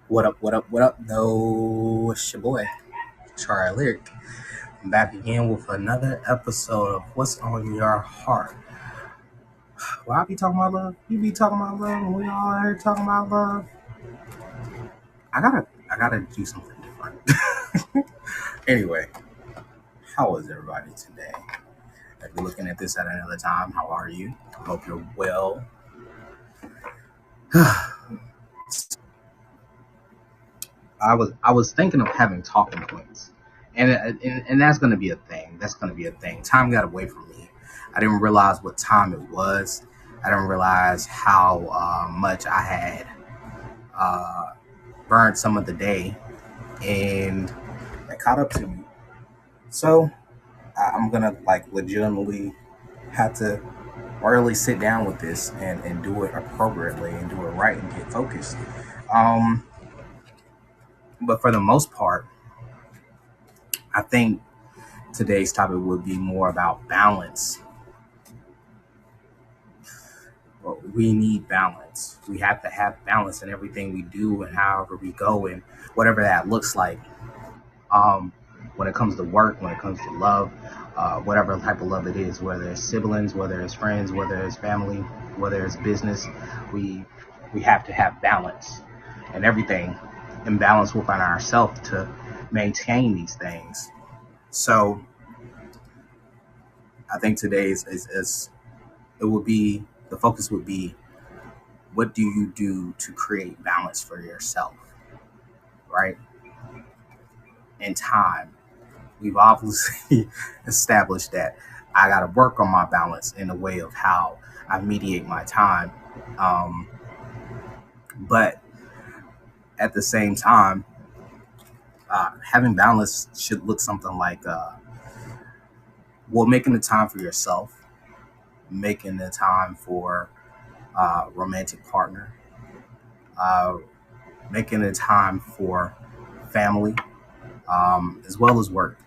What up, what up, what up? No, it's your boy, Charlie Lyric. I'm back again with another episode of What's on Your Heart. Well, I be talking about love, you be talking about love, and we all here talking about love. I gotta do something different. Anyway, how is everybody today? If you're looking at this at another time, how are you? I hope you're well. I was thinking of having talking points, and that's gonna be a thing. That's gonna be a thing. Time got away from me. I didn't realize what time it was. I didn't realize how much I had uh, burned some of the day, and it caught up to me. So I'm gonna like legitimately have to really sit down with this and do it appropriately and do it right and get focused. Um, but for the most part, I think today's topic would be more about balance. Well, we need balance. We have to have balance in everything we do and however we go and whatever that looks like. Um, when it comes to work, when it comes to love, whatever type of love it is, whether it's siblings, whether it's friends, whether it's family, whether it's business, we we have to have balance and everything in balance within ourselves to maintain these things. So I think today's is it would be the focus would be what do you do to create balance for yourself, right? And time. We've obviously established that I got to work on my balance in the way of how I mediate my time. Um, but at the same time, having balance should look something like well, making the time for yourself, making the time for romantic partner, uh, making the time for family, as well as work,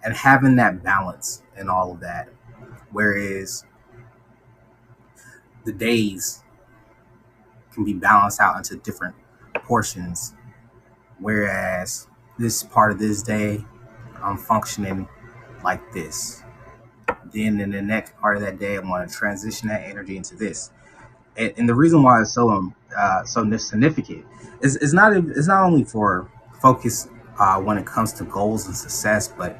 and having that balance and all of that. Whereas the days can be balanced out into different portions. Whereas this part of this day, I'm functioning like this. Then in the next part of that day, I want to transition that energy into this. And the reason why it's so significant is it's not only for focus when it comes to goals and success, but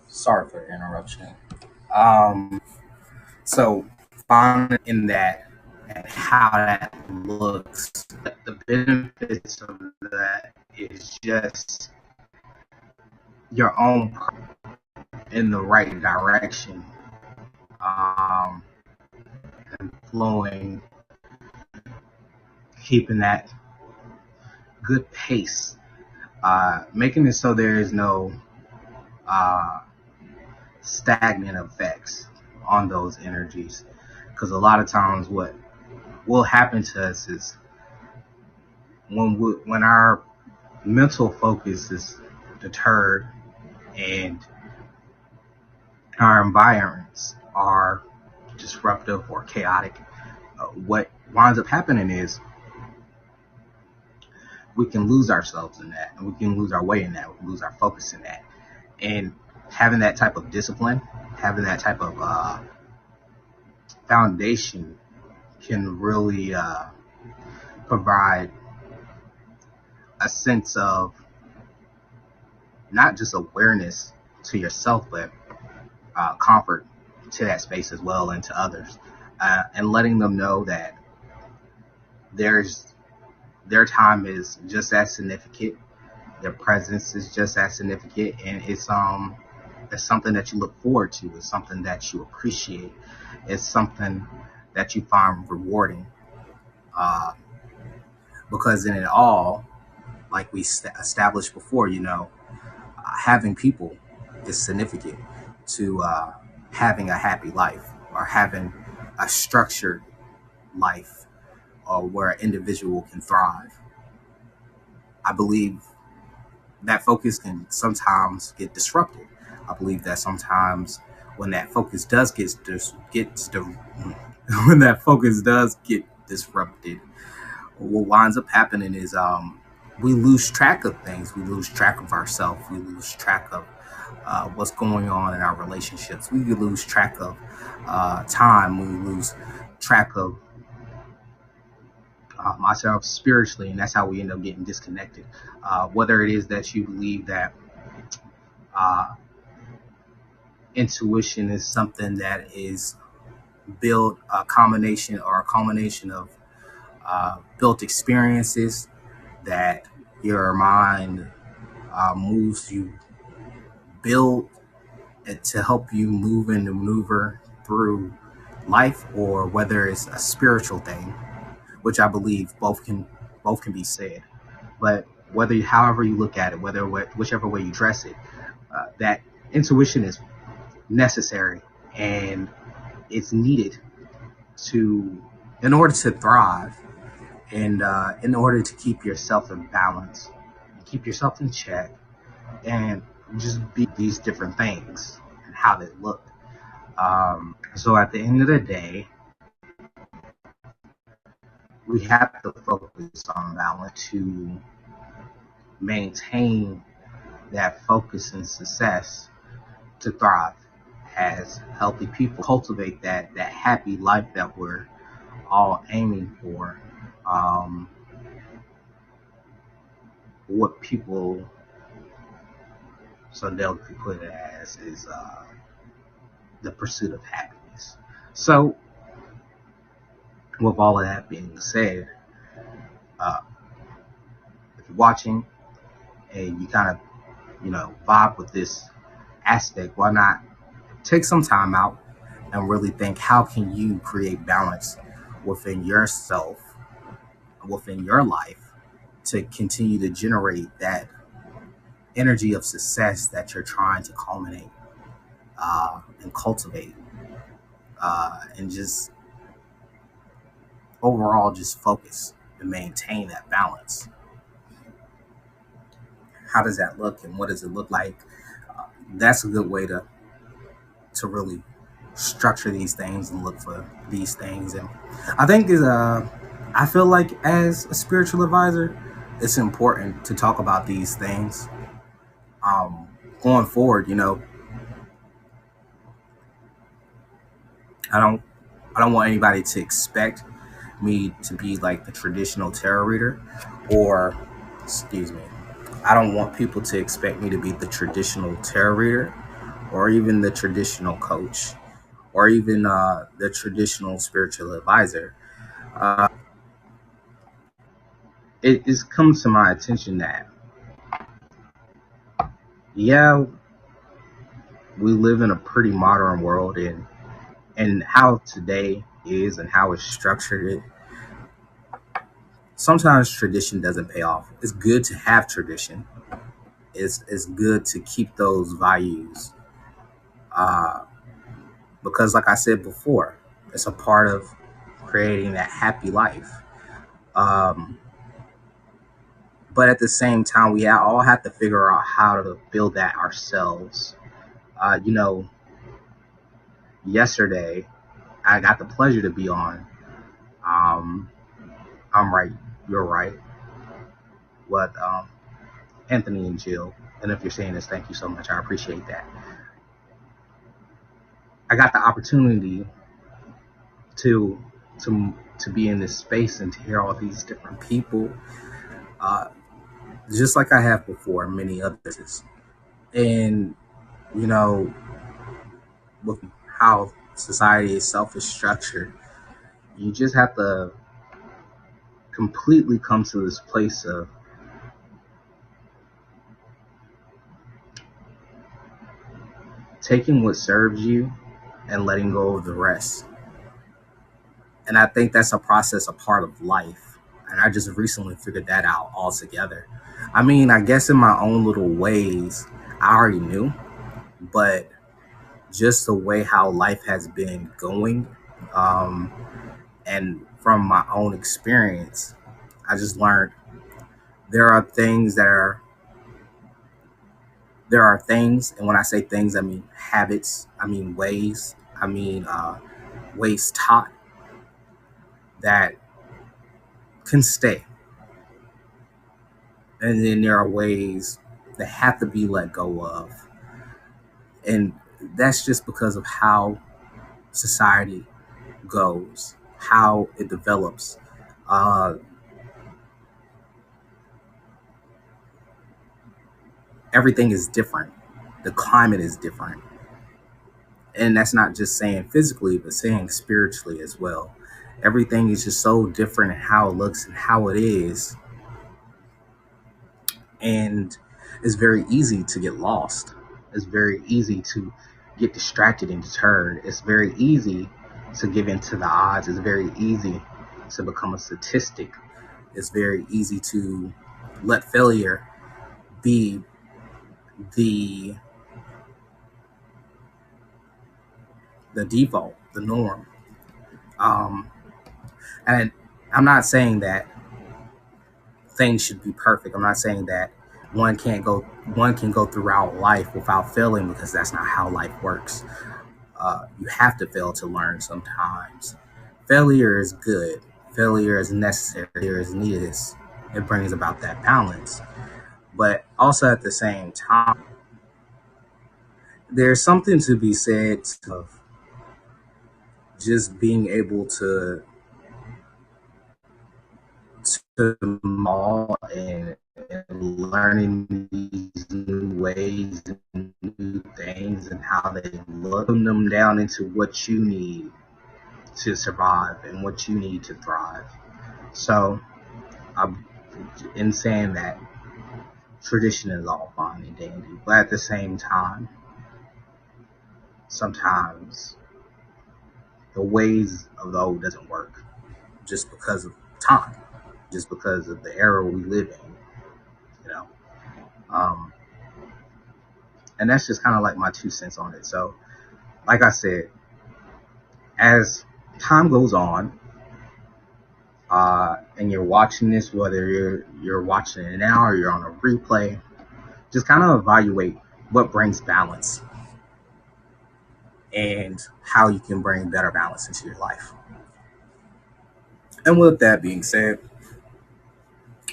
sorry for the interruption. So finding in that and how that looks. The benefits of that is just your own in the right direction, and flowing, keeping that good pace, making it so there is no stagnant effects on those energies. Because a lot of times what will happen to us is when our mental focus is deterred and our environments are disruptive or chaotic, what winds up happening is we can lose ourselves in that, and we can lose our way in that, we can lose our focus in that. And having that type of discipline, having that type of foundation can really provide a sense of not just awareness to yourself, but comfort to that space as well, and to others, and letting them know that their time is just as significant, their presence is just as significant, and it's something that you look forward to, it's something that you appreciate, it's something that you find rewarding, because in it all, like we established before, having people is significant to having a happy life, or having a structured life, or where an individual can thrive. I believe that focus can sometimes get disrupted. I believe that sometimes when that focus does when that focus does get disrupted, what winds up happening is we lose track of things. We lose track of ourselves. We lose track of what's going on in our relationships. We lose track of time. We lose track of ourselves spiritually, and that's how we end up getting disconnected. Whether it is that you believe that intuition is something that is built a combination of built experiences that your mind moves you, build it to help you move and maneuver through life, or whether it's a spiritual thing, which I believe both can be said. But however you look at it, whichever way you dress it, that intuition is necessary, and it's needed in order to thrive, and in order to keep yourself in balance, keep yourself in check, and just be these different things and how they look. So at the end of the day, we have to focus on balance to maintain that focus and success, to thrive as healthy people, cultivate that happy life that we're all aiming for. What people so delicately put it as is the pursuit of happiness. So with all of that being said, if you're watching and you kind of vibe with this aspect, why not take some time out and really think, how can you create balance within yourself, within your life, to continue to generate that energy of success that you're trying to culminate and cultivate, and just overall just focus and maintain that balance. How does that look, and what does it look like? That's a good way to really structure these things and look for these things. And I think I feel like as a spiritual advisor, it's important to talk about these things going forward. I don't want anybody to expect me to be like the traditional tarot reader, or I don't want people to expect me to be the traditional tarot reader, or even the traditional coach, or even the traditional spiritual advisor. uh, it's come to my attention that, yeah, we live in a pretty modern world, and how today is and how it's structured. Sometimes tradition doesn't pay off. It's good to have tradition. It's good to keep those values, uh, because, like I said before, it's a part of creating that happy life. Um, but at the same time, we all have to figure out how to build that ourselves. You know, yesterday I got the pleasure to be on. Um, I'm right, you're right. What Anthony and Jill. And if you're saying this, thank you so much. I appreciate that. I got the opportunity to to be in this space and to hear all these different people, uh, just like I have before, many others. And you know, with how society itself is structured, you just have to completely come to this place of taking what serves you and letting go of the rest. And I think that's a process, a part of life. And I just recently figured that out altogether. I mean, I guess in my own little ways, I already knew, but just the way how life has been going, um, and from my own experience, I just learned there are things that are there are things, and when I say things, I mean habits, I mean ways, I mean ways taught that can stay, and then there are ways that have to be let go of, and that's just because of how society goes, how it develops. Uh, Everything is different. The climate is different, and that's not just saying physically, but saying spiritually as well. Everything is just so different in how it looks and how it is, and it's very easy to get lost. It's very easy to get distracted and deterred. It's very easy to give in to the odds. It's very easy to become a statistic. It's very easy to let failure be the the default, the norm. Um, and I'm not saying that things should be perfect. I'm not saying that one can go throughout life without failing, because that's not how life works. You have to fail to learn sometimes. Failure is good. Failure is necessary. Failure is needed. It brings about that balance. But also at the same time, there's something to be said of just being able to all and learning these new ways and new things and how they look them down into what you need to survive and what you need to thrive. So, I'm, in saying that, tradition is all fine and dandy, but at the same time, sometimes the ways of the old doesn't work just because of time, just because of the era we live in, you know. Um, and that's just kind of like my 2 cents on it. So, like I said, as time goes on, and you're watching this, whether you're watching it now or you're on a replay, just kind of evaluate what brings balance and how you can bring better balance into your life. And with that being said,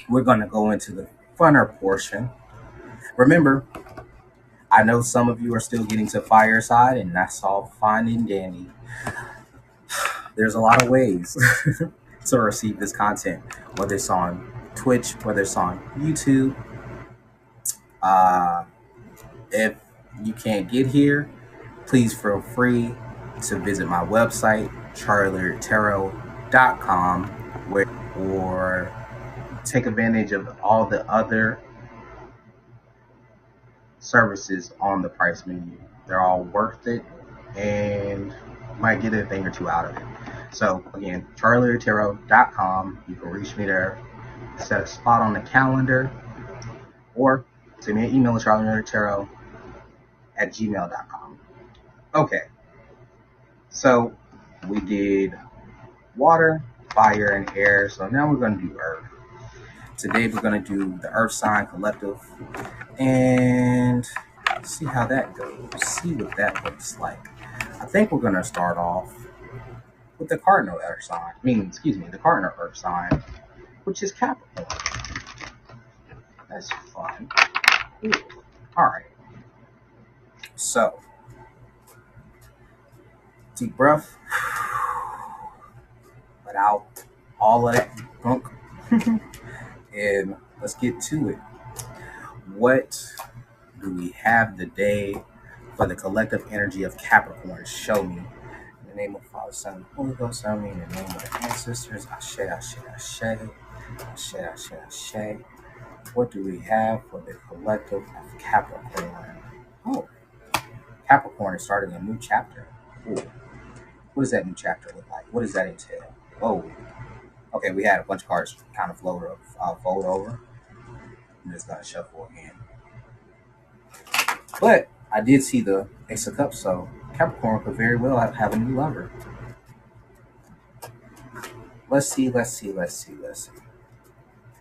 we're going to go into the funner portion. Remember, I know some of you are still getting to fireside, and that's all fine and dandy. There's a lot of ways to receive this content, whether it's on Twitch, whether it's on YouTube. Uh, if you can't get here, please feel free to visit my website, CharlieLyricTarot. CharlieLyricTarot.com, or take advantage of all the other services on the price menu. They're all worth it, and you might get a thing or two out of it. So again, CharlieLyricTarot.com. You can reach me there, set a spot on the calendar, or send me an email at CharlieLyricTarot@gmail.com. Okay, so we did water, fire, and air. So now we're going to do earth. Today we're going to do the earth sign collective and see how that goes. See what that looks like. I think we're going to start off with the cardinal earth sign. The cardinal earth sign, which is Capricorn. That's fun. Ooh. All right. So, deep breath. Let out all of that gunk. And let's get to it. What do we have today for the collective energy of Capricorn? Show me. In the name of Father, Son, and Holy Ghost, show me. In the name of the ancestors, Ashe, Ashe, Ashe, Ashe, Ashe, Ashe. What do we have for the collective of Capricorn? Oh, Capricorn is starting a new chapter. Ooh. What does that new chapter look like? What does that entail? Oh, okay, we had a bunch of cards kind of fold over. I'm just going to shuffle again. But I did see the Ace of Cups, so Capricorn could very well have a new lover. Let's see.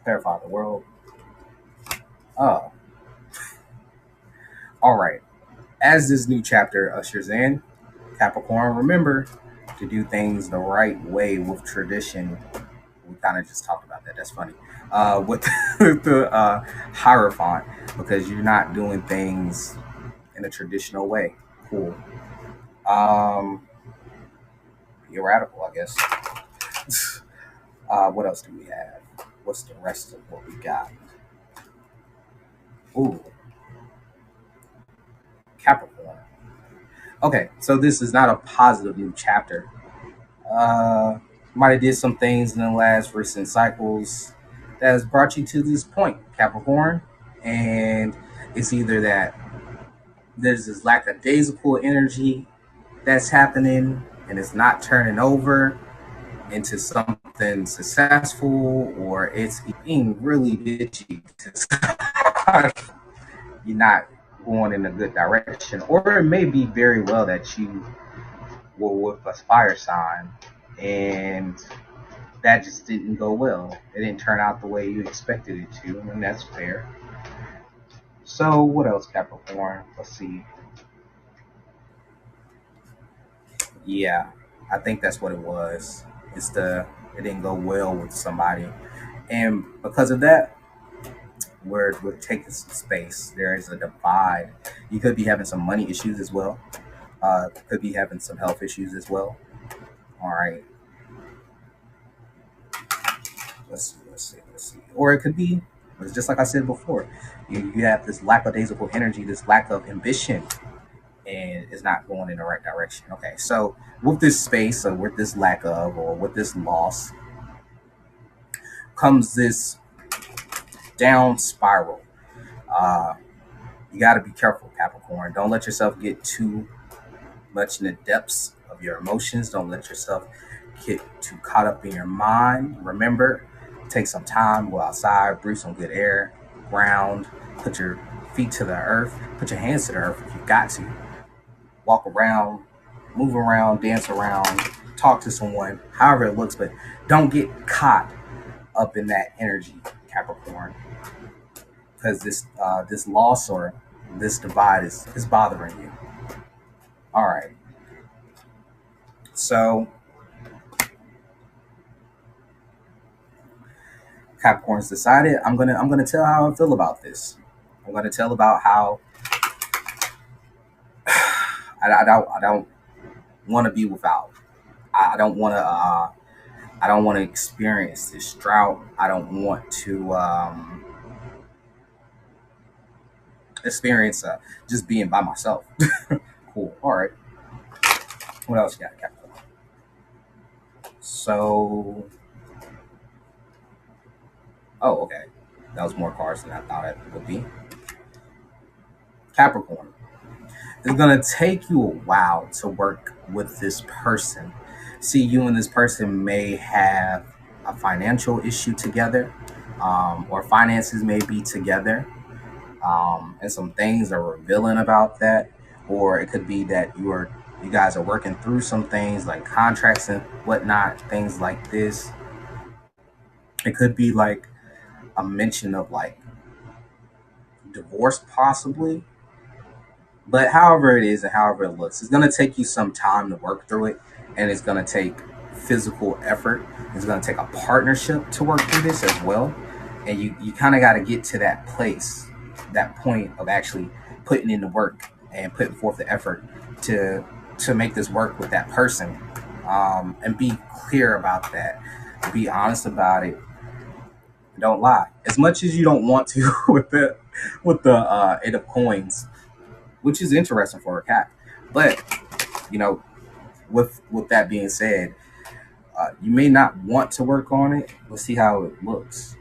Clarify the world. Oh. All right. As this new chapter ushers in, Capricorn, remember to do things the right way with tradition. We kind of just talked about that. That's funny. With the Hierophant, because you're not doing things in a traditional way. Cool. You're radical, I guess. What else do we have? What's the rest of what we got? Ooh. Capricorn. Okay, so this is not a positive new chapter. Might have did some things in the last recent cycles that has brought you to this point, Capricorn. And it's either that there's this lackadaisical energy that's happening and it's not turning over into something successful, or it's being really bitchy. You're not going in a good direction, or it may be very well that you were with a fire sign and that just didn't go well. It didn't turn out the way you expected it to, and that's fair. So what else, Capricorn? Let's see. Yeah, I think that's what it was. It didn't go well with somebody, and because of that, we're taking some space. There is a divide. You could be having some money issues as well. Could be having some health issues as well. All right. Let's see. Or it could be, it's just like I said before, you have this lackadaisical energy, this lack of ambition, and it's not going in the right direction. Okay, so with this space, or with this lack of, or with this loss, comes this down spiral. You got to be careful, Capricorn. Don't let yourself get too much in the depths of your emotions. Don't let yourself get too caught up in your mind. Remember, take some time, go outside, breathe some good air, ground, put your feet to the earth, put your hands to the earth if you got to. Walk around, move around, dance around, talk to someone, however it looks, but don't get caught up in that energy, Capricorn, because this loss or this divide is bothering you. All right. So Capricorn's decided I'm gonna tell how I feel about this. I'm gonna tell about how I don't want to be without. I don't want to experience this drought. I don't want to experience just being by myself. Cool. All right. What else you got, Capricorn? So, oh, okay. That was more cards than I thought it would be. Capricorn. It's going to take you a while to work with this person. See, you and this person may have a financial issue together, or finances may be together, and some things are revealing about that. Or it could be that you guys are working through some things like contracts and whatnot, things like this. It could be like a mention of like divorce, possibly. But however it is and however it looks, it's going to take you some time to work through it, and it's going to take physical effort. It's going to take a partnership to work through this as well. And you kind of got to get to that place, that point of actually putting in the work and putting forth the effort to make this work with that person, and be clear about that. Be honest about it. Don't lie. As much as you don't want to with the 8 of Coins, which is interesting for a cat. But you know, with that being said, you may not want to work on it. Let's see how it looks.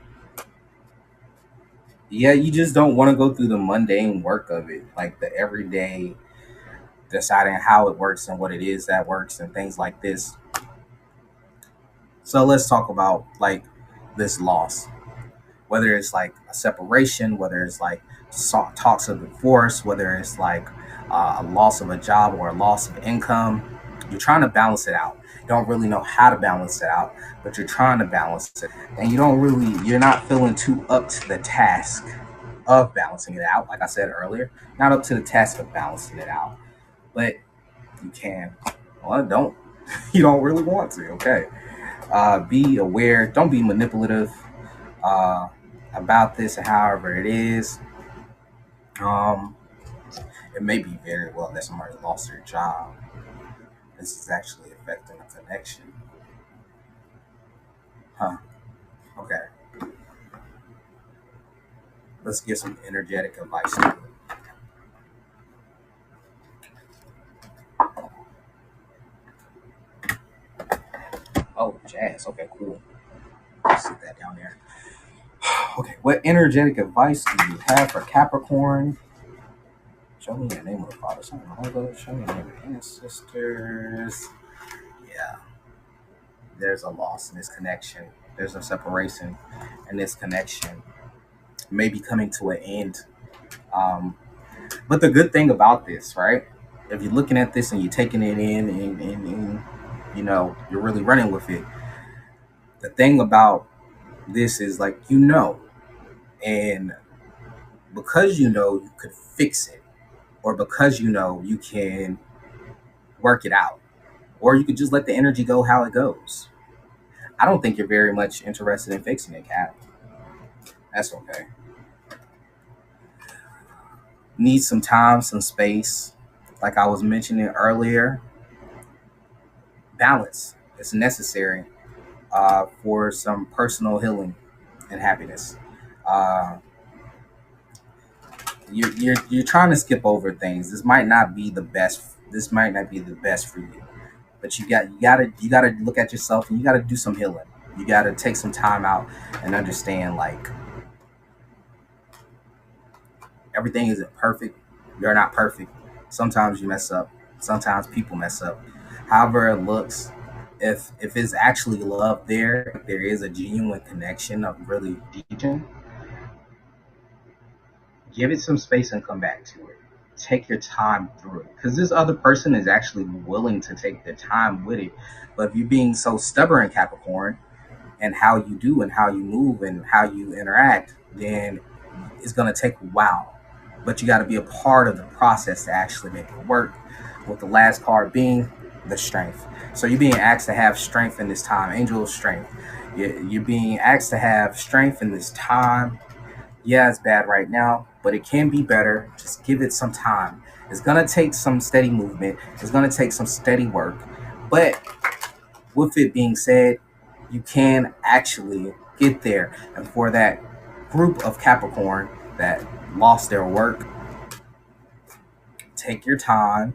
Yeah, you just don't want to go through the mundane work of it, like the everyday deciding how it works and what it is that works and things like this. So let's talk about like this loss, whether it's like a separation, whether it's like talks of divorce, whether it's like a loss of a job or a loss of income. You're trying to balance it out. You don't really know how to balance it out, but you're trying to balance it. And you're not feeling too up to the task of balancing it out. Like I said earlier, not up to the task of balancing it out, but you can. Well, don't. You don't really want to. Okay. Be aware. Don't be manipulative about this and however it is. Um, it may be very well that somebody lost their job. This is actually affecting a connection. Huh. Okay. Let's get some energetic advice to it. Oh, jazz. Okay, cool. Sit that down there. Okay, what energetic advice do you have for Capricorn? Show me the name of the father. Show me the name of the ancestors. Yeah, there's a loss in this connection. There's a separation in this connection. Maybe coming to an end. Um, but the good thing about this, right? If you're looking at this and you're taking it in and you're really running with it. The thing about this is like and because you could fix it, or because you can work it out, or you could just let the energy go how it goes. I don't think you're very much interested in fixing it, Cat. That's okay. Need some time, some space. Like I was mentioning earlier, balance is necessary for some personal healing and happiness. Uh, you're trying to skip over things. This might not be the best. This might not be the best for you. But you gotta look at yourself, and you gotta do some healing. You gotta take some time out and understand like everything isn't perfect. You're not perfect. Sometimes you mess up. Sometimes people mess up. However it looks, if it's actually love there, if there is a genuine connection of really deep, give it some space and come back to it. Take your time through it, because this other person is actually willing to take their time with it. But if you're being so stubborn, Capricorn, and how you do and how you move and how you interact, then it's going to take a while. But you got to be a part of the process to actually make it work. With the last card being the strength. So you're being asked to have strength in this time. Angel of strength. You're being asked to have strength in this time. Yeah, it's bad right now, but it can be better. Just give it some time. It's going to take some steady movement. It's going to take some steady work. But with it being said, you can actually get there. And for that group of Capricorn that lost their work, take your time.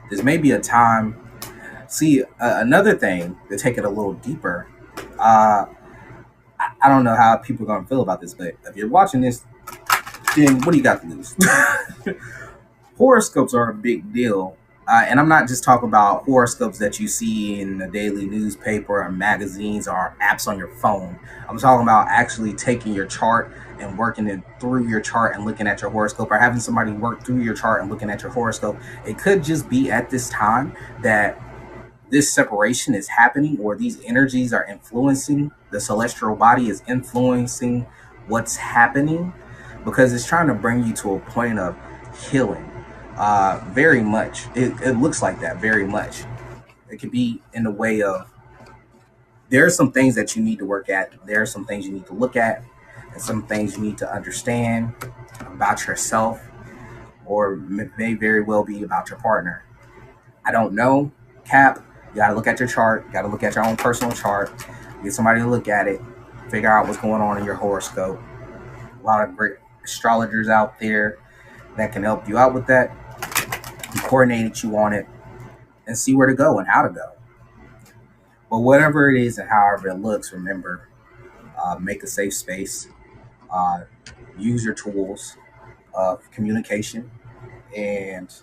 This may be a time See, another thing to take it a little deeper. Uh, I don't know how people are gonna feel about this, but if you're watching this, then what do you got to lose? Horoscopes are a big deal. And I'm not just talking about horoscopes that you see in the daily newspaper or magazines or apps on your phone. I'm talking about actually taking your chart and working it through your chart and looking at your horoscope, or having somebody work through your chart and looking at your horoscope. It could just be at this time that this separation is happening, or these energies are influencing the celestial body, is influencing what's happening, because it's trying to bring you to a point of healing. Very much. It looks like that very much. It could be in the way of, there are some things that you need to work at. There are some things you need to look at, and some things you need to understand about yourself, or may very well be about your partner. I don't know, Cap. You got to look at your chart. You got to look at your own personal chart. Get somebody to look at it. Figure out what's going on in your horoscope. A lot of great astrologers out there that can help you out with that, coordinate you on it, and see where to go and how to go. But whatever it is and however it looks, remember, make a safe space. Uh, use your tools of communication, and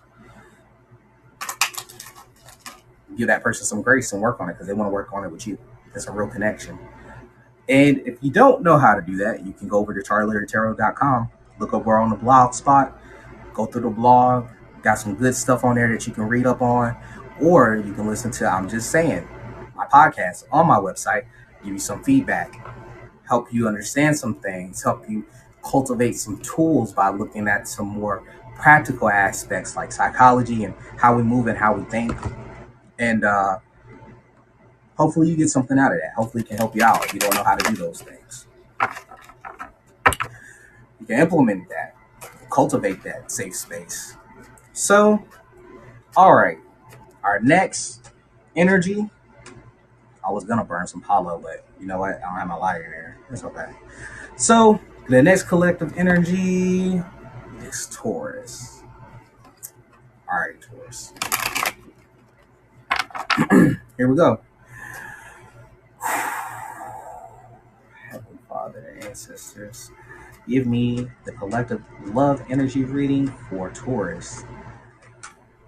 give that person some grace and work on it, because they want to work on it with you. It's a real connection. And if you don't know how to do that, you can go over to CharlieLyricTarot.com, look over on the blog spot, go through the blog. Got some good stuff on there that you can read up on, or you can listen to I'm Just Saying, my podcast on my website, give you some feedback, help you understand some things, help you cultivate some tools by looking at some more practical aspects like psychology and how we move and how we think. And hopefully you get something out of that. Hopefully it can help you out if you don't know how to do those things. You can implement that, cultivate that safe space. So, all right, our next energy. I was gonna burn some hollow, but you know what? I don't have my lighter there. It's okay. So the next collective energy is Taurus. All right, Taurus. Here we go. Heavenly Father, ancestors, give me the collective love energy reading for Taurus.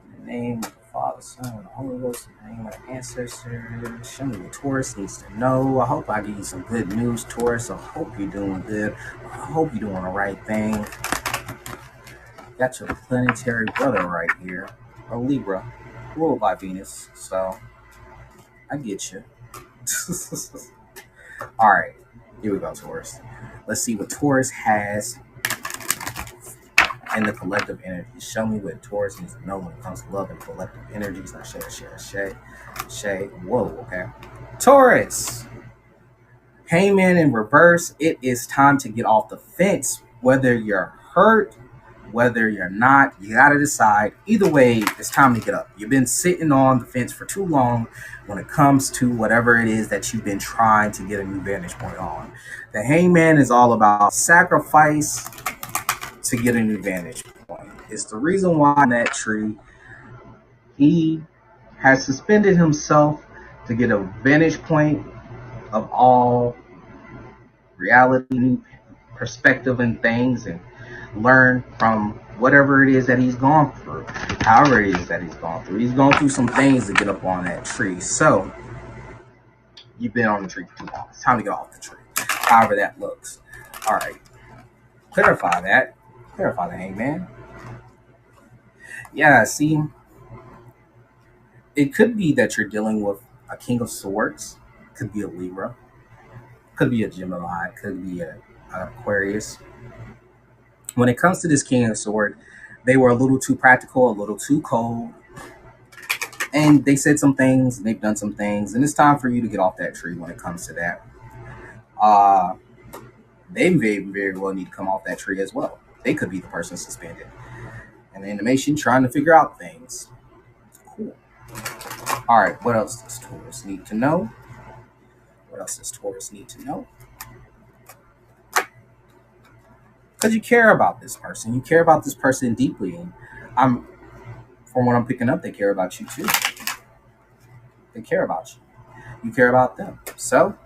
In the name of the Father, Son, and the Holy Ghost, in the name of the ancestors, show me what Taurus needs to know. I hope I give you some good news, Taurus. I hope you're doing good. I hope you're doing the right thing. Got your planetary brother right here, a Libra, ruled by Venus. So I get you. All right, here we go, Taurus. Let's see what Taurus has in the collective energy. Show me what Taurus needs to know when it comes to love and collective energies. I share. Whoa, okay. Taurus. Hangman in reverse. It is time to get off the fence. Whether you're hurt, whether you're not, you got to decide. Either way, it's time to get up. You've been sitting on the fence for too long when it comes to whatever it is that you've been trying to get a new vantage point on. The Hangman is all about sacrifice to get a new vantage point. It's the reason why in that tree he has suspended himself to get a vantage point of all reality, perspective and things, and learn from whatever it is that he's gone through, however it is that he's gone through. He's gone through some things to get up on that tree. So you've been on the tree for too long. It's time to get off the tree, however that looks. All right. Clarify that. Clarify the Hangman. Yeah, see, it could be that you're dealing with a King of Swords. Could be a Libra. Could be a Gemini. Could be an Aquarius. When it comes to this King of Swords, they were a little too practical, a little too cold. And they said some things, they've done some things, and it's time for you to get off that tree when it comes to that. They very well need to come off that tree as well. They could be the person suspended. And the animation trying to figure out things. Cool. All right, what else does Taurus need to know? Because you care about this person. You care about this person deeply. And from what I'm picking up, they care about you too. They care about you. You care about them. So,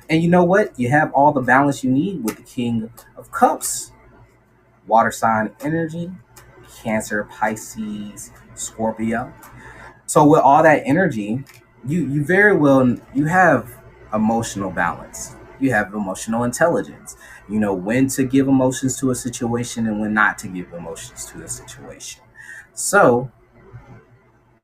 and you know what? You have all the balance you need with the King of Cups. Water sign energy, Cancer, Pisces, Scorpio. So with all that energy, you very well, you have emotional balance. You have emotional intelligence. You know when to give emotions to a situation and when not to give emotions to a situation. So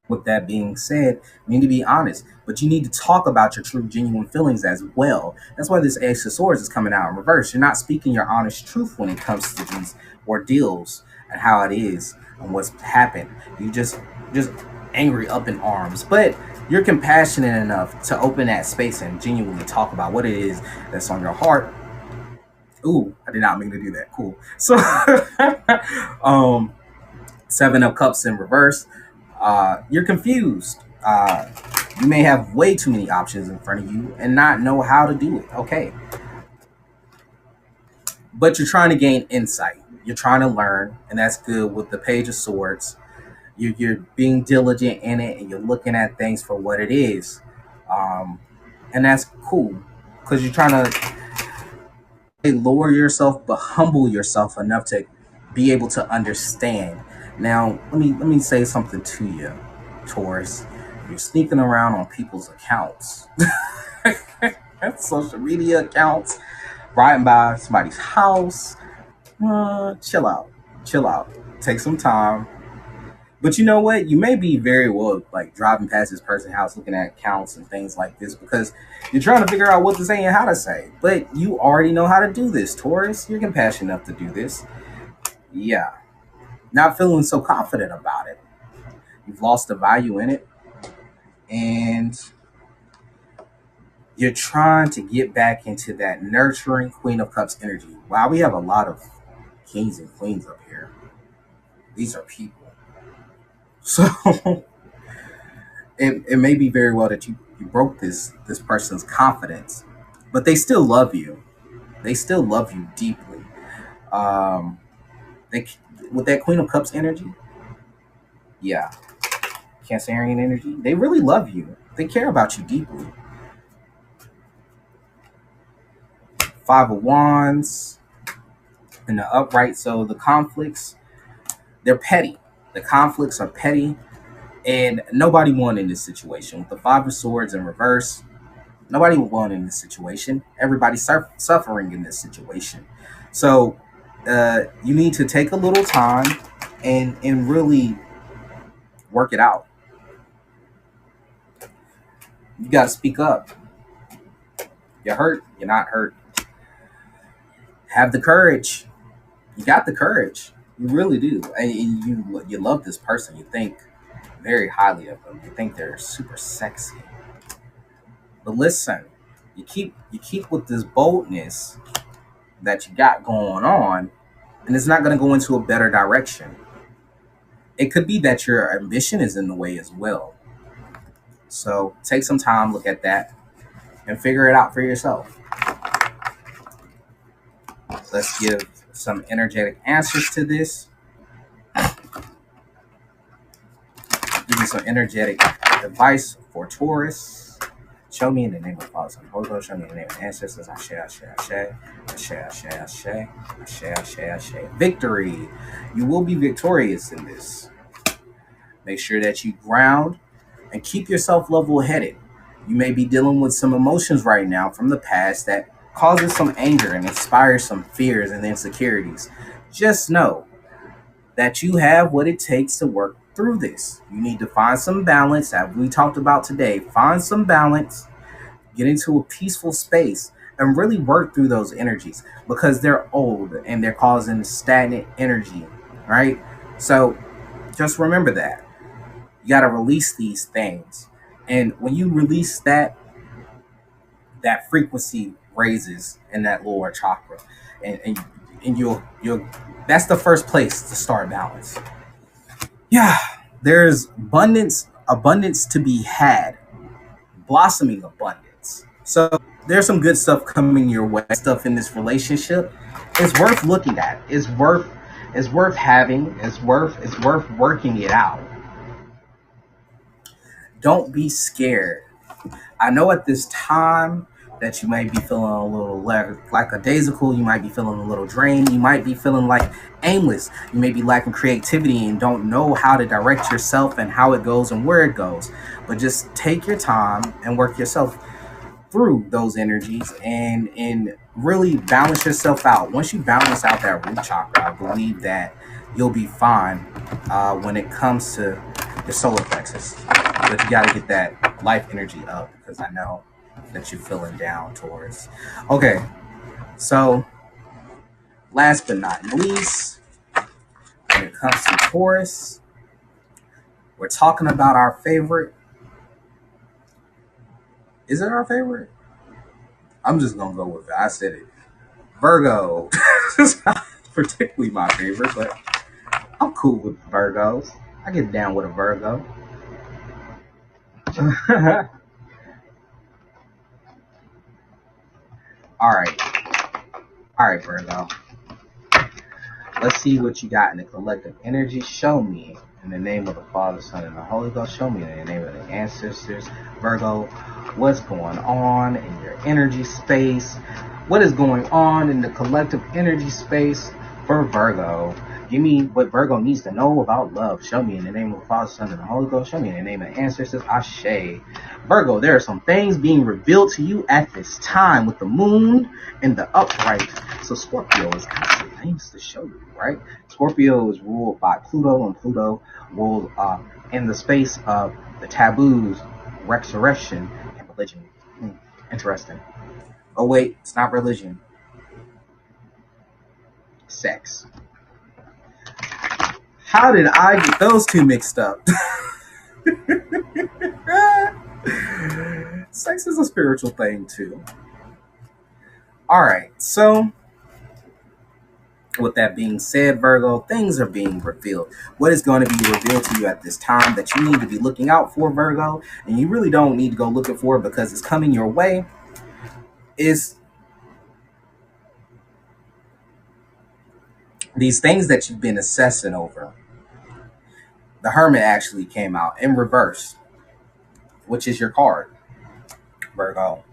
with that being said, you need to be honest, but you need to talk about your true, genuine feelings as well. That's why this Ace of Swords is coming out in reverse. You're not speaking your honest truth when it comes to these ordeals and how it is and what's happened. You just angry up in arms, but you're compassionate enough to open that space and genuinely talk about what it is that's on your heart. Ooh, I did not mean to do that. Cool. So, Seven of Cups in reverse. You're confused. You may have way too many options in front of you and not know how to do it. Okay. But you're trying to gain insight. You're trying to learn, and that's good with the Page of Swords. You're being diligent in it, and you're looking at things for what it is. And that's cool because you're trying to lower yourself but humble yourself enough to be able to understand. Now, let me say something to you, Taurus. You're sneaking around on people's accounts, social media accounts, riding by somebody's house. Chill out, chill out. Take some time. But you know what? You may be very well like driving past this person's house, looking at accounts and things like this because you're trying to figure out what to say and how to say. But you already know how to do this, Taurus. You're compassionate enough to do this. Yeah. Not feeling so confident about it. You've lost the value in it. And you're trying to get back into that nurturing Queen of Cups energy. Wow, we have a lot of kings and queens up here. These are people. So it may be very well that you broke this person's confidence, but they still love you. They still love you deeply. Um, they with that Queen of Cups energy, yeah, Cancerian energy, they really love you. They care about you deeply. Five of Wands in the upright. So the conflicts, they're petty. The conflicts are petty, and nobody won in this situation. With the Five of Swords in reverse, nobody won in this situation. Everybody's suffering in this situation. So you need to take a little time and really work it out. You got to speak up. You're hurt. You're not hurt. Have the courage. You got the courage. You really do. And you love this person. You think very highly of them. You think they're super sexy. But listen, you keep with this boldness that you got going on, and it's not going to go into a better direction. It could be that your ambition is in the way as well. So take some time, look at that, and figure it out for yourself. Let's give some energetic answers to this. Give me some energetic advice for Taurus. Show me in the name of Father, Son, Holy Ghost. Show me in the name of ancestors. Ashe, ashe, ashe, ashe, ashe, ashe, ashe, ashe, ashe. Victory. You will be victorious in this. Make sure that you ground and keep yourself level-headed. You may be dealing with some emotions right now from the past that causes some anger and inspires some fears and insecurities. Just know that you have what it takes to work through this. You need to find some balance, as we talked about today. Find some balance, get into a peaceful space, and really work through those energies because they're old and they're causing stagnant energy, right? So just remember that. You got to release these things. And when you release that frequency raises in that lower chakra. And you'll that's the first place to start balance. Yeah, there's abundance to be had, blossoming abundance. So there's some good stuff coming your way. Stuff in this relationship is worth looking at. It's worth having. It's worth working it out. Don't be scared. I know at this time that you might be feeling a little like a daisical, you might be feeling a little drained, you might be feeling like aimless, you may be lacking creativity and don't know how to direct yourself and how it goes and where it goes. But just take your time and work yourself through those energies and really balance yourself out. Once you balance out that root chakra, I believe that you'll be fine when it comes to your solar plexus. But you got to get that life energy up because I know that you're feeling down towards. Okay, so last but not least, when it comes to Taurus, we're talking about our favorite. Is it our favorite? I'm just gonna go with it. I said it. Virgo. It's not particularly my favorite, but I'm cool with Virgos. I get down with a Virgo. All right. All right, Virgo. Let's see what you got in the collective energy. Show me in the name of the Father, Son, and the Holy Ghost. Show me in the name of the ancestors. Virgo, what's going on in your energy space? What is going on in the collective energy space for Virgo? Give me what Virgo needs to know about love. Show me in the name of the Father, Son, and the Holy Ghost. Show me in the name of the ancestors. Ashe. Virgo, there are some things being revealed to you at this time with the moon and the upright. So Scorpio has got some things to show you, right? Scorpio is ruled by Pluto, and Pluto rules in the space of the taboos, resurrection, and religion. Interesting. Oh wait, it's not religion. Sex. How did I get those two mixed up? Sex is a spiritual thing too. All right, so with that being said, Virgo, things are being revealed. What is going to be revealed to you at this time that you need to be looking out for, Virgo, and you really don't need to go looking for it because it's coming your way, is these things that you've been assessing over. The Hermit actually came out in reverse, which is your card, Virgo.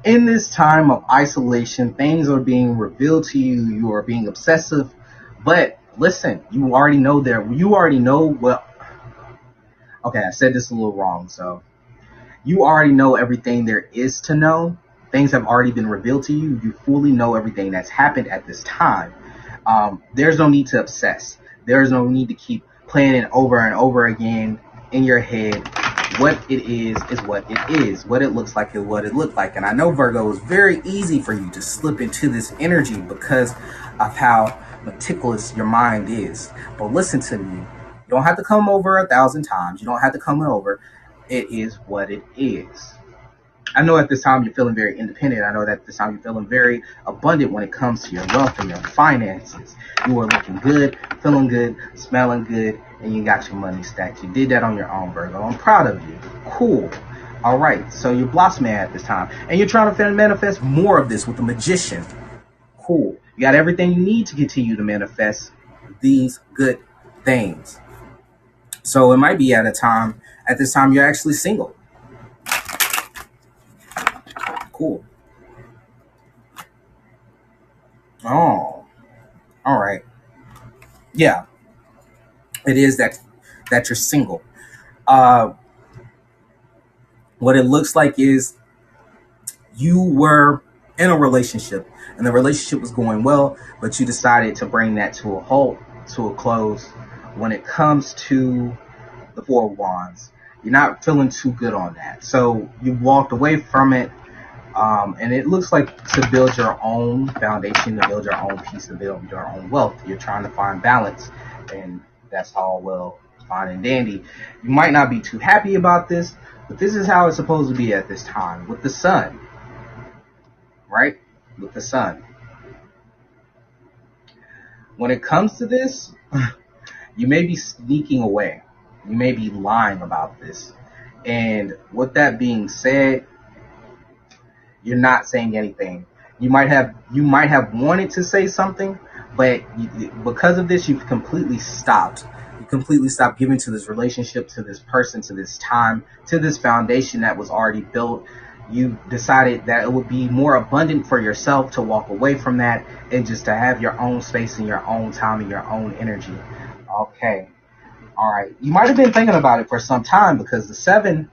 In this time of isolation, things are being revealed to you. You are being obsessive. But listen, you already know what. Okay, I said this a little wrong. So you already know everything there is to know. Things have already been revealed to you. You fully know everything that's happened at this time. There's no need to obsess. There's no need to keep playing it over and over again in your head. What it is what it is. What it looks like is what it looked like. And I know, Virgo, it's very easy for you to slip into this energy because of how meticulous your mind is. But listen to me. You don't have to come over 1,000 times. You don't have to come over. It is what it is. I know at this time you're feeling very independent. I know that at this time you're feeling very abundant when it comes to your wealth and your finances. You are looking good, feeling good, smelling good, and you got your money stacked. You did that on your own, Virgo. I'm proud of you. Cool. All right. So you're blossoming at this time. And you're trying to manifest more of this with the Magician. Cool. You got everything you need to continue to manifest these good things. So it might be at this time you're actually single. Cool. Oh, all right. Yeah, it is that you're single. Uh, what it looks like is you were in a relationship and the relationship was going well, but you decided to bring that to a halt, to a close. When it comes to the Four of Wands, you're not feeling too good on that. So you walked away from it. And it looks like to build your own foundation, to build your own peace, to build your own wealth. You're trying to find balance, and that's all well, fine and dandy. You might not be too happy about this, but this is how it's supposed to be at this time with the sun, right? With the sun. When it comes to this, you may be sneaking away. You may be lying about this. And with that being said, you're not saying anything. You might have wanted to say something, but because of this, you've completely stopped. You completely stopped giving to this relationship, to this person, to this time, to this foundation that was already built. You decided that it would be more abundant for yourself to walk away from that and just to have your own space and your own time and your own energy. Okay. All right. You might have been thinking about it for some time, because the Seven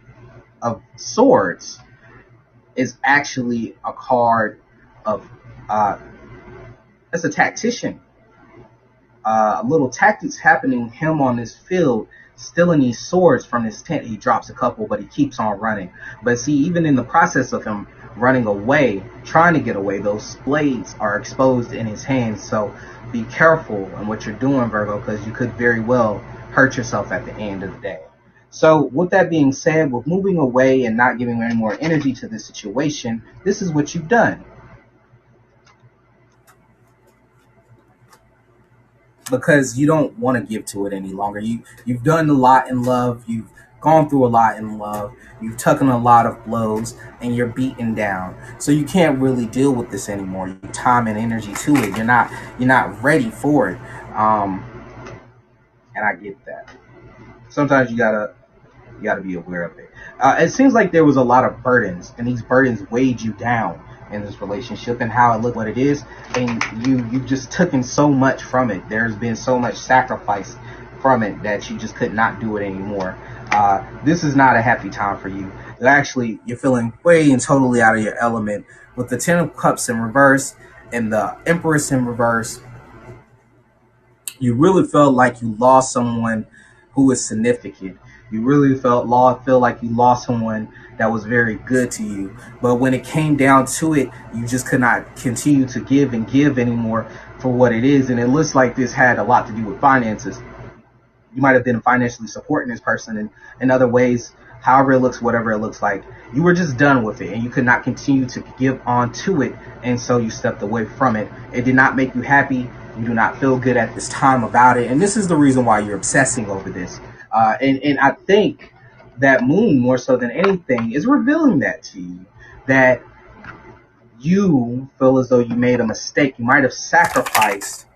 of Swords is actually a card of, it's a tactician. Little tactics happening, him on this field, stealing these swords from his tent. He drops a couple, but he keeps on running. But see, even in the process of him running away, trying to get away, those blades are exposed in his hands. So be careful in what you're doing, Virgo, because you could very well hurt yourself at the end of the day. So with that being said, with moving away and not giving any more energy to this situation, this is what you've done. Because you don't want to give to it any longer. You've done a lot in love. You've gone through a lot in love. You've taken a lot of blows, and you're beaten down. So you can't really deal with this anymore. You time and energy to it. You're not ready for it. And I get that. Sometimes you gotta be aware of it. It seems like there was a lot of burdens, and these burdens weighed you down in this relationship, and how it looked, what it is, and you've just taken so much from it. There's been so much sacrifice from it that you just could not do it anymore. This is not a happy time for you. Actually, you're feeling way and totally out of your element with the Ten of Cups in reverse and the Empress in reverse. You really felt like you lost someone who is significant. You really feel like you lost someone that was very good to you. But when it came down to it, you just could not continue to give and give anymore for what it is. And it looks like this had a lot to do with finances. You might have been financially supporting this person in other ways, however it looks, whatever it looks like. You were just done with it, and you could not continue to give on to it, and so you stepped away from it. It did not make you happy. You do not feel good at this time about it, and this is the reason why you're obsessing over this. And I think that moon, more so than anything, is revealing that to you, that you feel as though you made a mistake. You might have sacrificed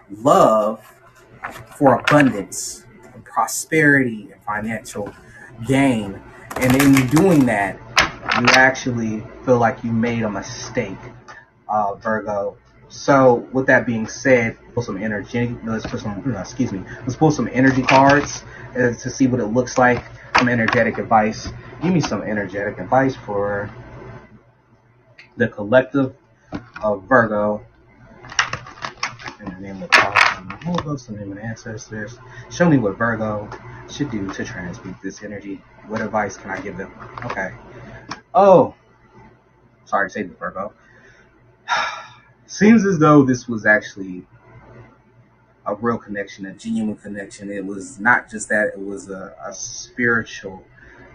love for abundance and prosperity and financial gain, and in doing that, you actually feel like you made a mistake, Virgo. So with that being said, pull some energy. Let's pull some energy cards to see what it looks like. Some energetic advice. Give me some energetic advice for the collective of Virgo. In the name of the Holy Ghost, in the name of the ancestors, show me what Virgo should do to transmute this energy. What advice can I give them? Okay. Oh, sorry to say this, Virgo. Seems as though this was actually a real connection, a genuine connection. It was not just that, it was a spiritual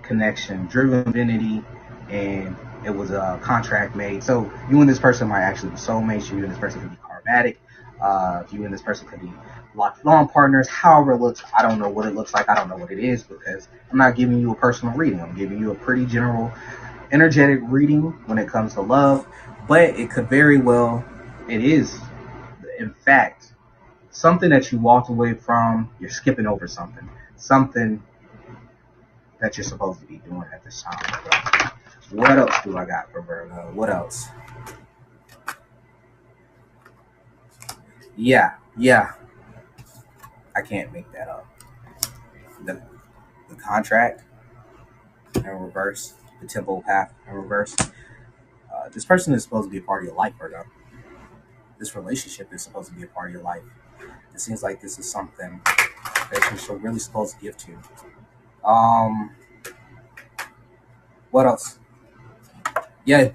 connection, driven divinity, and it was a contract made. So you and this person might actually be soulmates. You and this person could be karmatic. You and this person could be lifelong partners. However it looks, I don't know what it looks like. I don't know what it is, because I'm not giving you a personal reading. I'm giving you a pretty general energetic reading when it comes to love. But it could very well, it is, in fact, something that you walked away from. You're skipping over something that you're supposed to be doing at this time. What else do I got for Virgo? What else? Yeah. I can't make that up. The contract in reverse, the temple path in reverse. This person is supposed to be a part of your life, Virgo. This relationship is supposed to be a part of your life. It seems like this is something that you're really supposed to give to. What else? Yeah,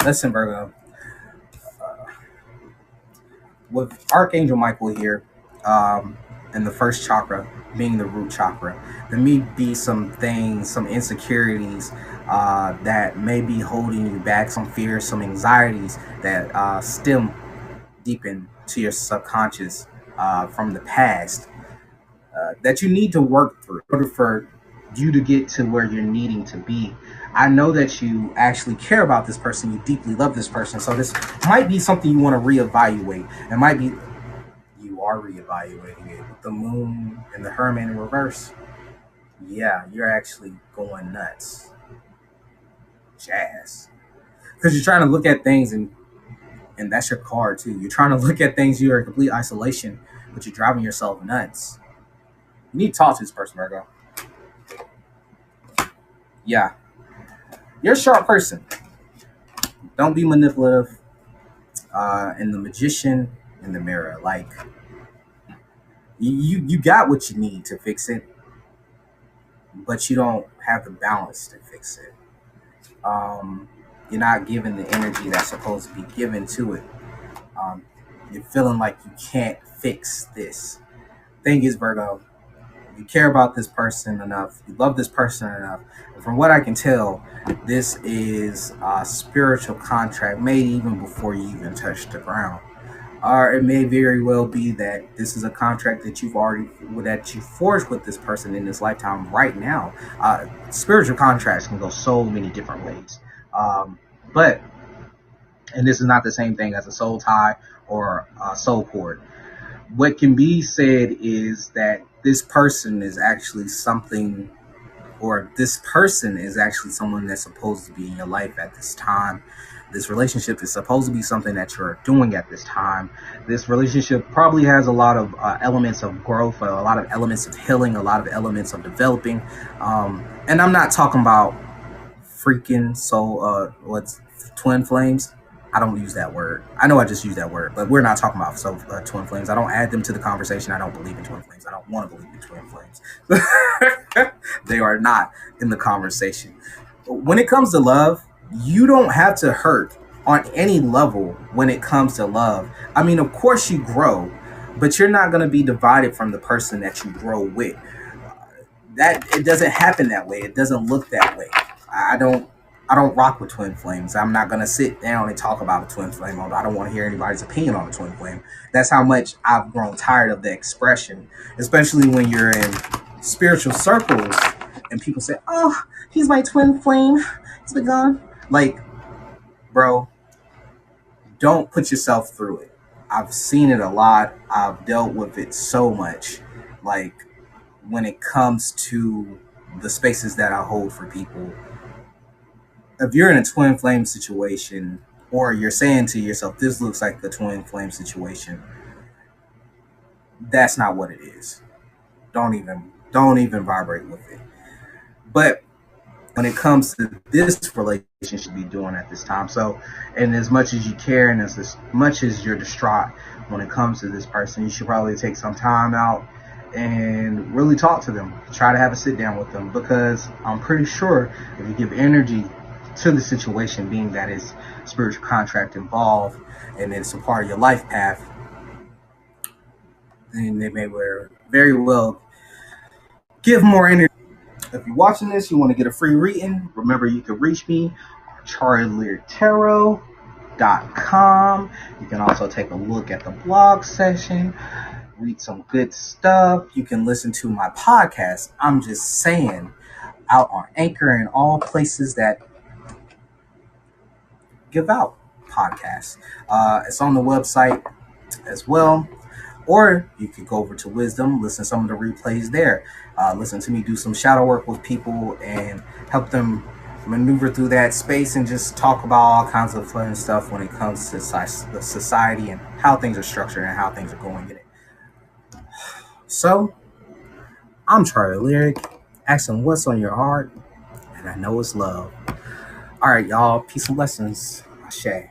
listen, Virgo. With Archangel Michael here, in the first chakra, being the root chakra, there may be some things, some insecurities that may be holding you back, some fears, some anxieties that stem deep into your subconscious from the past that you need to work through in order for you to get to where you're needing to be. I know that you actually care about this person. You deeply love this person. So this might be something you want to reevaluate. It might be you are are reevaluating it. With the moon and the hermit in reverse, yeah, you're actually going nuts. Jazz. Because you're trying to look at things, and that's your card too. You're trying to look at things, you're in complete isolation, but you're driving yourself nuts. You need to talk to this person, Virgo. Yeah. You're a sharp person. Don't be manipulative. And the magician in the mirror, like you got what you need to fix it, but you don't have the balance to fix it. You're not giving the energy that's supposed to be given to it. You're feeling like you can't fix this. Thing is, Virgo, you care about this person enough, you love this person enough. From what I can tell, this is a spiritual contract made even before you even touch the ground. Or it may very well be that this is a contract that you forged with this person in this lifetime right now. Spiritual contracts can go so many different ways. And this is not the same thing as a soul tie or a soul cord. What can be said is that this person is actually something, or this person is actually someone that's supposed to be in your life at this time. This relationship is supposed to be something that you're doing at this time. This relationship probably has a lot of elements of growth, a lot of elements of healing, a lot of elements of developing. And I'm not talking about freaking what's twin flames. I don't use that word. I know I just used that word, but we're not talking about twin flames. I don't add them to the conversation. I don't believe in twin flames. I don't want to believe in twin flames. They are not in the conversation. When it comes to love, you don't have to hurt on any level when it comes to love. I mean, of course you grow, but you're not going to be divided from the person that you grow with. That it doesn't happen that way. It doesn't look that way. I don't rock with twin flames. I'm not going to sit down and talk about a twin flame. I don't want to hear anybody's opinion on a twin flame. That's how much I've grown tired of the expression, especially when you're in spiritual circles and people say, oh, he's my twin flame. He's been gone. Like, bro, don't put yourself through it. I've seen it a lot. I've dealt with it so much. Like, when it comes to the spaces that I hold for people, if you're in a twin flame situation, or you're saying to yourself, this looks like the twin flame situation, that's not what it is. Don't even vibrate with it. But when it comes to this relationship be doing at this time, so, and as much as you care and as much as you're distraught when it comes to this person, you should probably take some time out and really talk to them. Try to have a sit down with them, because I'm pretty sure if you give energy to the situation, being that it's spiritual contract involved and it's a part of your life path, then they may very well give more energy. If you're watching this, you want to get a free reading, remember you can reach me on CharlieLyricTarot.com. You can also take a look at the blog section, read some good stuff. You can listen to my podcast, I'm Just Saying, out on Anchor and all places that give out podcasts. It's on the website as well. Or you could go over to Wisdom, listen to some of the replays there. Listen to me do some shadow work with people and help them maneuver through that space and just talk about all kinds of fun stuff when it comes to society and how things are structured and how things are going in it. So, I'm Charlie Lyric, asking what's on your heart, and I know it's love. All right, y'all. Peace and blessings. Ashe.